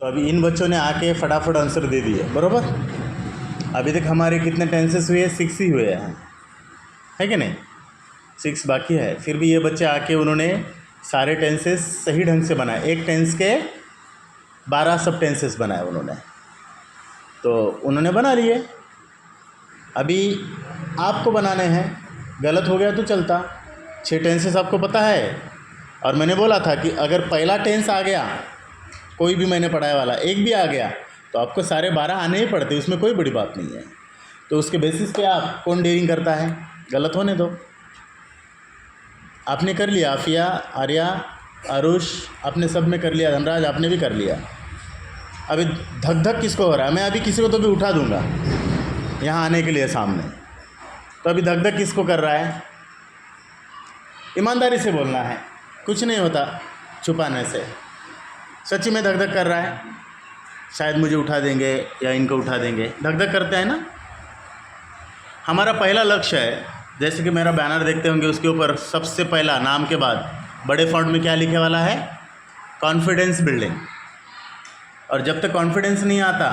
तो अभी इन बच्चों ने आके फटाफट आंसर दे दिए, बरोबर। अभी तक हमारे कितने टेंसेस हुए? 6 ही हुए हैं, है कि नहीं? 6 बाकी है। फिर भी ये बच्चे आके उन्होंने सारे टेंसेस सही ढंग से बनाए। एक टेंस के 12 सब टेंसेस बनाए उन्होंने, तो उन्होंने बना लिए। अभी आपको बनाने हैं। गलत हो गया तो चलता। 6 टेंसेस आपको पता है, और मैंने बोला था कि अगर पहला टेंस आ गया, कोई भी मैंने पढ़ाया वाला एक भी आ गया, तो आपको सारे 12 आने ही पड़ते, उसमें कोई बड़ी बात नहीं है। तो उसके बेसिस पे आप कौन डेयरिंग करता है? गलत होने दो। आपने कर लिया, आफिया, आर्या, आरुष, आपने सब में कर लिया, धनराज आपने भी कर लिया। अभी धक धक किसको हो रहा है? मैं अभी किसी को तो भी उठा दूंगा यहाँ आने के लिए सामने। तो अभी धक धक किसको कर रहा है? ईमानदारी से बोलना है, कुछ नहीं होता छुपाने से। सच्ची में धक धक कर रहा है, शायद मुझे उठा देंगे या इनको उठा देंगे, धक धक करते हैं ना। हमारा पहला लक्ष्य है, जैसे कि मेरा बैनर देखते होंगे, उसके ऊपर सबसे पहला नाम के बाद बड़े फॉन्ट में क्या लिखे वाला है? Confidence building. और जब तक कॉन्फिडेंस नहीं आता,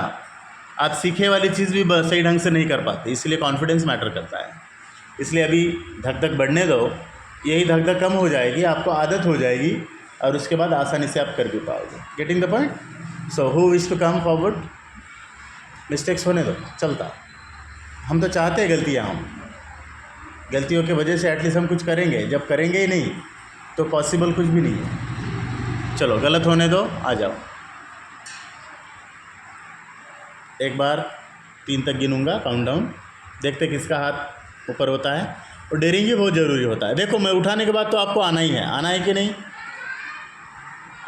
आप सीखे वाली चीज़ भी सही ढंग से नहीं कर पाते, इसलिए कॉन्फिडेंस मैटर करता है। इसलिए अभी धक धक बढ़ने दो, यही धक धक कम हो जाएगी, आपको आदत हो जाएगी, और उसके बाद आसानी से आप कर भी पाओगे। Getting the point? So who wish to come forward? Mistakes होने दो, चलता। हम तो चाहते हैं गलतियाँ, हम गलतियों की वजह से एटलीस्ट हम कुछ करेंगे। जब करेंगे ही नहीं तो पॉसिबल कुछ भी नहीं है। चलो गलत होने दो, आ जाओ। एक बार 3 तक गिनूंगा, काउंटडाउन, देखते किसका हाथ ऊपर होता है। और डेयरिंग भी बहुत ज़रूरी होता है। देखो, मैं उठाने के बाद तो आपको आना ही है, आना है कि नहीं?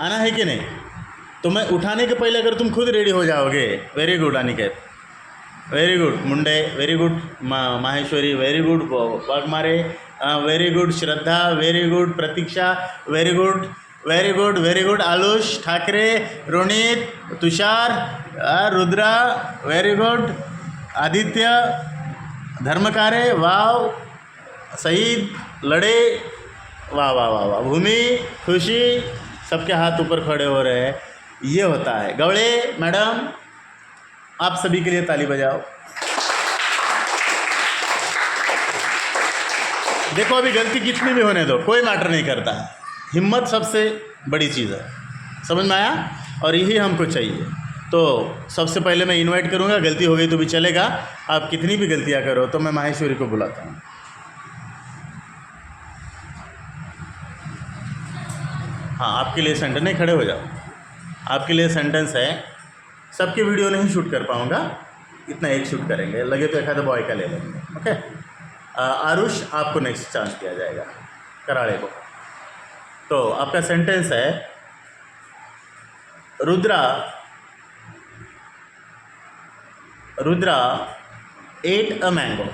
आना है कि नहीं? तो मैं उठाने के पहले अगर तुम खुद रेडी हो जाओगे, very good Aniket, very good Munde, very good Maheshwari, very good Waghmare, very good Shraddha, very good Pratiksha, very good very good very good Alush Thakare, Ronit, Tushar, Rudra, very good Aditya, Dharmakare, wow, शहीद, लड़े, वाह वाह वाह वाह, भूमि, खुशी, सबके हाथ ऊपर खड़े हो रहे हैं। ये होता है। गवड़े मैडम, आप सभी के लिए ताली बजाओ। देखो, अभी गलती कितनी भी होने दो, कोई मैटर नहीं करता है। हिम्मत सबसे बड़ी चीज़ है, समझ में आया? और यही हमको चाहिए। तो सबसे पहले मैं इनवाइट करूँगा, गलती हो गई तो भी चलेगा, आप कितनी भी गलतियाँ करो, तो मैं माहेश्वरी को बुलाता हूँ। हाँ, आपके लिए सेंटेंस, नहीं खड़े हो जाओ, आपके लिए सेंटेंस है। सबके वीडियो नहीं शूट कर पाऊँगा, इतना एक शूट करेंगे, लगे तो एक आधा बॉय का ले लेंगे, ओके। आरुष, आपको नेक्स्ट चांस दिया जाएगा, कराड़े को। तो आपका सेंटेंस है, Rudra ate a mango.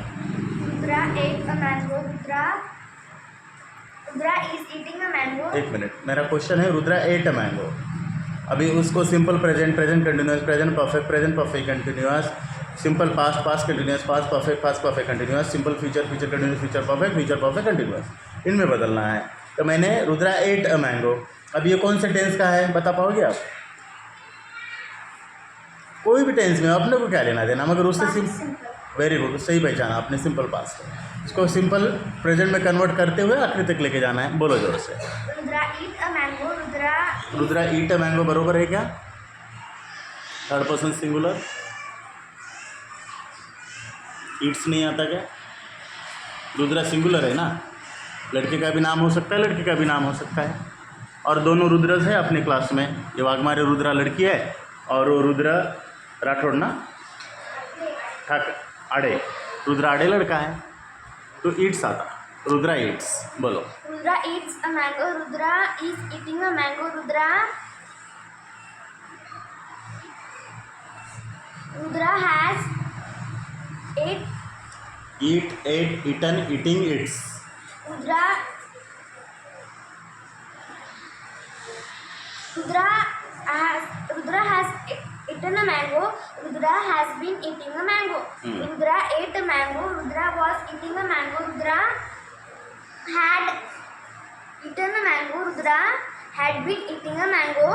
Rudra ate a mango. Rudra is eating a mango. एक मिनट, मेरा क्वेश्चन है रुद्रा एट अ मैंगो। अभी उसको simple present, present continuous, present perfect continuous, simple past continuous, past perfect continuous, simple future continuous, future perfect continuous, इनमें बदलना है। तो मैंने रुद्रा एट अ मैंगो, अब ये कौन से टेंस का है बता पाओगे आप? कोई भी टेंस में, अपने को क्या लेना देना, मगर उससे वेरी गुड, सही पहचाना आपने, सिंपल पास्ट। इसको सिंपल प्रेजेंट में कन्वर्ट करते हुए आखिरी तक लेके जाना है। बोलो जोर से। Rudra eat a mango. Rudra eat a mango बरोबर है क्या? थर्ड पर्सन सिंगुलर, ईट्स नहीं आता क्या? रुद्रा सिंगुलर है ना, लड़के का भी नाम हो सकता है, लड़की का भी नाम हो सकता है। और दोनों रुद्रस है अपने क्लास में, ये वाघमारे रुद्रा लड़की है और वो रुद्रा राठौड़ ना आड़े, रुद्रा आड़े लड़का है। तो ईट्स आता, रुद्रा ईट्स, बोलो। Rudra Yeats a mango. Rudra is eating a mango. Rudra has eaten, eating, eats. Rudra has eaten a mango. Rudra has been eating a mango. Rudra ate a mango. Rudra was eating a mango. Rudra had eaten a mango. Rudra had been eating a mango.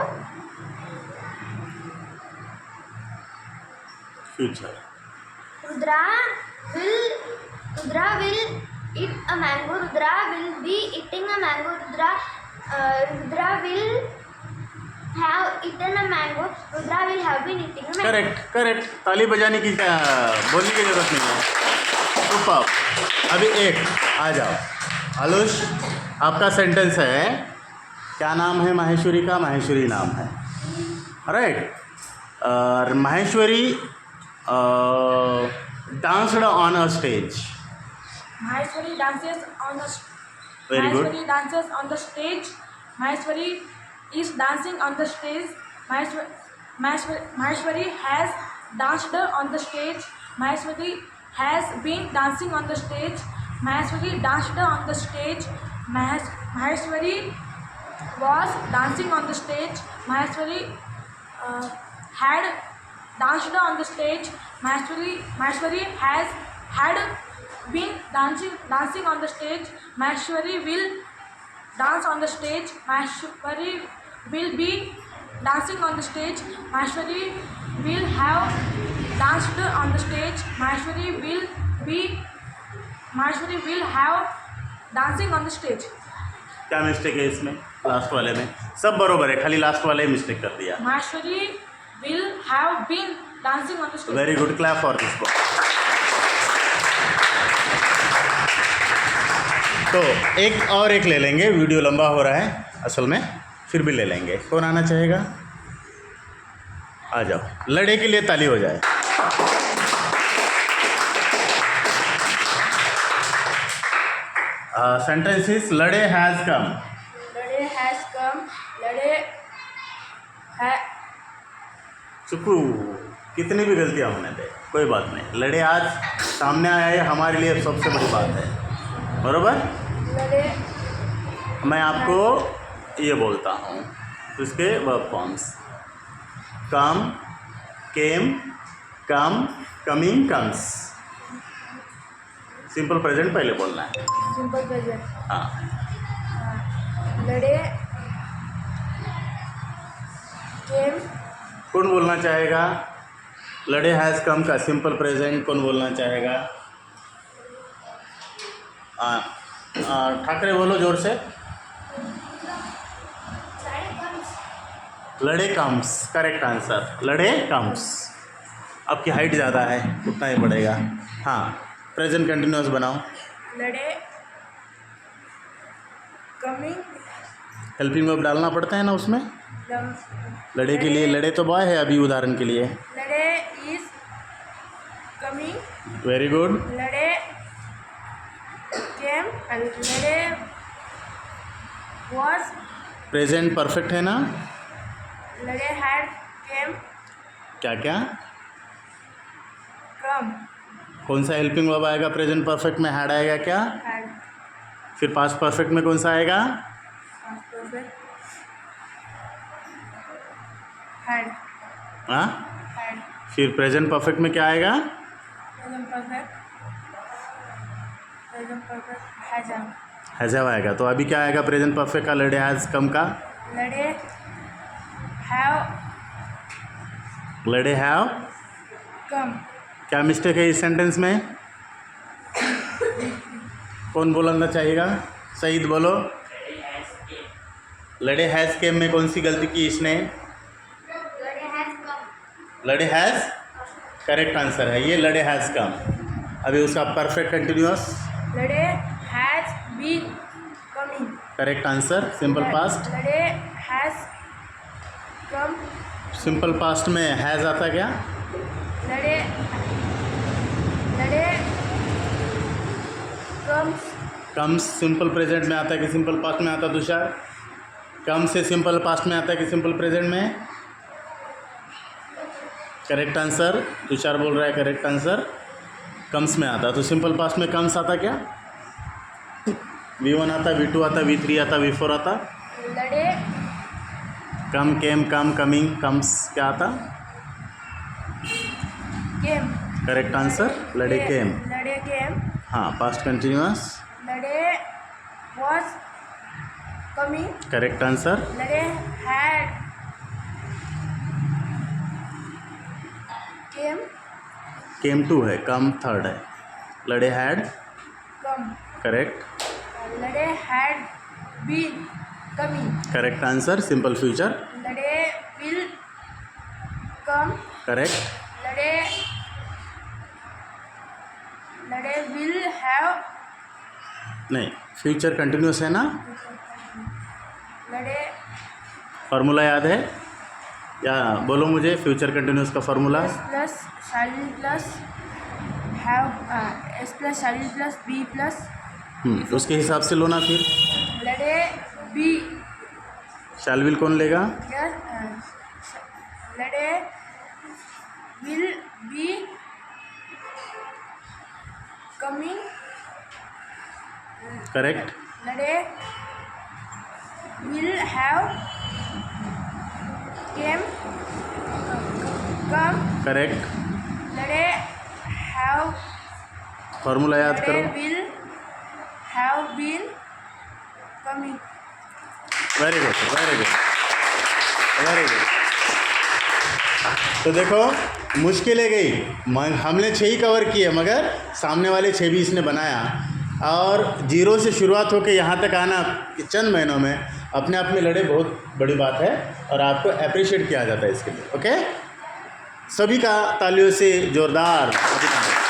Future. Rudra will eat a mango. Rudra will be eating a mango. Rudra will have eaten a mango. Rudra will have been eating a mango. Correct correct, ताली बजाने की बोलने की जरूरत नहीं है। Super. अभी एक आ जाओ आलुष, आपका सेंटेंस है, क्या नाम है माहेश्वरी का? माहेश्वरी नाम है, राइट। और Maheshwari danced on a stage. Maheshwari dances on the Very good. Maheshwari dances on the stage. Maheshwari is dancing on the stage. Maheshwari has danced on the stage. Maheshwari has been dancing on the stage. Maheshwari danced on the stage. Maheshwari was dancing on the stage. Maheshwari had danced on the stage. Maheshwari has had been dancing on the stage. Maheshwari will dance on the stage. Maheshwari will be dancing on the stage. Maheshwari will have danced on the stage. Maheshwari will have dancing on the stage. क्या mistake है इसमें? Last वाले में सब बरोबर है, खाली last वाले ही मिस्टेक कर दिया। Maheshwari will have been dancing on the stage. Very good, clap for this boy. तो एक ले लेंगे, वीडियो लंबा हो रहा है असल में, फिर भी ले लेंगे। कौन आना चाहेगा? आ जाओ, लड़े के लिए ताली हो जाए। सेंटेंस इज लड़े has come. Lade has come. Lade चुकू, कितनी भी गलतियां होने दे, कोई बात नहीं। लड़े आज सामने आया है, हमारे लिए सबसे बड़ी बात है, बरोबर। Lade मैं आपको ये बोलता हूँ, उसके वर्ब फॉर्म्स कम, came, come, coming, comes. Simple present पहले बोलना है। simple present. हाँ, Lade came. कौन बोलना चाहेगा? लड़े हैज़ कम का सिंपल प्रेजेंट कौन बोलना चाहेगा? ठाकरे बोलो जोर से। लड़े कम्स, करेक्ट आंसर, लड़े कम्स। आपकी हाइट ज़्यादा है, उतना ही पड़ेगा। हाँ, प्रेजेंट कंटिन्यूअस बनाओ। Lade coming. हेल्पिंग वर्ब डालना पड़ता है ना उसमें। लड़े के लिए, लड़े तो बॉय है अभी उदाहरण के लिए। Lade is coming. Very good. Lade came and Lade was. Present perfect है ना? Lade had came. क्या क्या? Come. कौन सा हेल्पिंग वर्ब आएगा प्रेजेंट परफेक्ट में? हैड आएगा क्या? Had. फिर पास्ट परफेक्ट में कौन सा आएगा? Past perfect. Had. हाँ, Had. फिर प्रेजेंट परफेक्ट में क्या आएगा? Present perfect. Present perfect. Has. Has आएगा। तो अभी क्या आएगा प्रेजेंट परफेक्ट का लड़े हैज़ कम का? Lade have लड़े हैव। come. क्या मिस्टेक है इस सेंटेंस में? कौन बोलना चाहिएगा? सईद बोलो। लड़े हैज़ केम में कौन सी गलती की इसने? लड़े हैज कम। लड़े हैज़ करेक्ट आंसर है ये, लड़े हैज़ कम। अभी उसका perfect continuous Lade has been coming. Correct answer, simple past. Lade has come. Simple past में हैज़ आता क्या? Lade comes. Comes simple present में आता है कि सिंपल पास्ट में आता है तुषार? कम से सिंपल पास्ट में आता है कि सिंपल प्रेजेंट में? करेक्ट आंसर, तुषार बोल रहा है करेक्ट आंसर, कम्स में आता। तो सिंपल पास्ट में कम्स आता क्या? V1 आता, V2 आता, V3 आता, V4 आता। Lade come, came, come, coming, comes क्या आता? came. करेक्ट आंसर, लड़े केम। Lade came. हाँ, past continuous. Lade was coming. Correct answer, Lade had came. Came two है, कम थर्ड है. लड़े had, come. Correct. Lade had been coming. Correct answer. Simple future, Lade will come. Correct. Lade will have. नहीं, future continuous है ना. Lade formula याद है या बोलो मुझे फ्यूचर कंटिन्यूस का formula. plus shall will plus have s plus shall will plus be plus. उसके हिसाब से लो ना फिर. Lade be शैल विल कौन लेगा. plus lade will be coming. Correct. Lade will have came come. Correct. Lade have. Formula याद करो. Lade will have been coming. Very good, very good, very good. तो देखो मुश्किल है गई. हमने 6 ही कवर किए मगर सामने वाले 6 भी इसने बनाया. और 0 से शुरुआत होकर यहाँ तक आना चंद महीनों में अपने आप में लड़े बहुत बड़ी बात है और आपको अप्रिशिएट किया जाता है इसके लिए. ओके, सभी का तालियों से जोरदार अभिनंदन.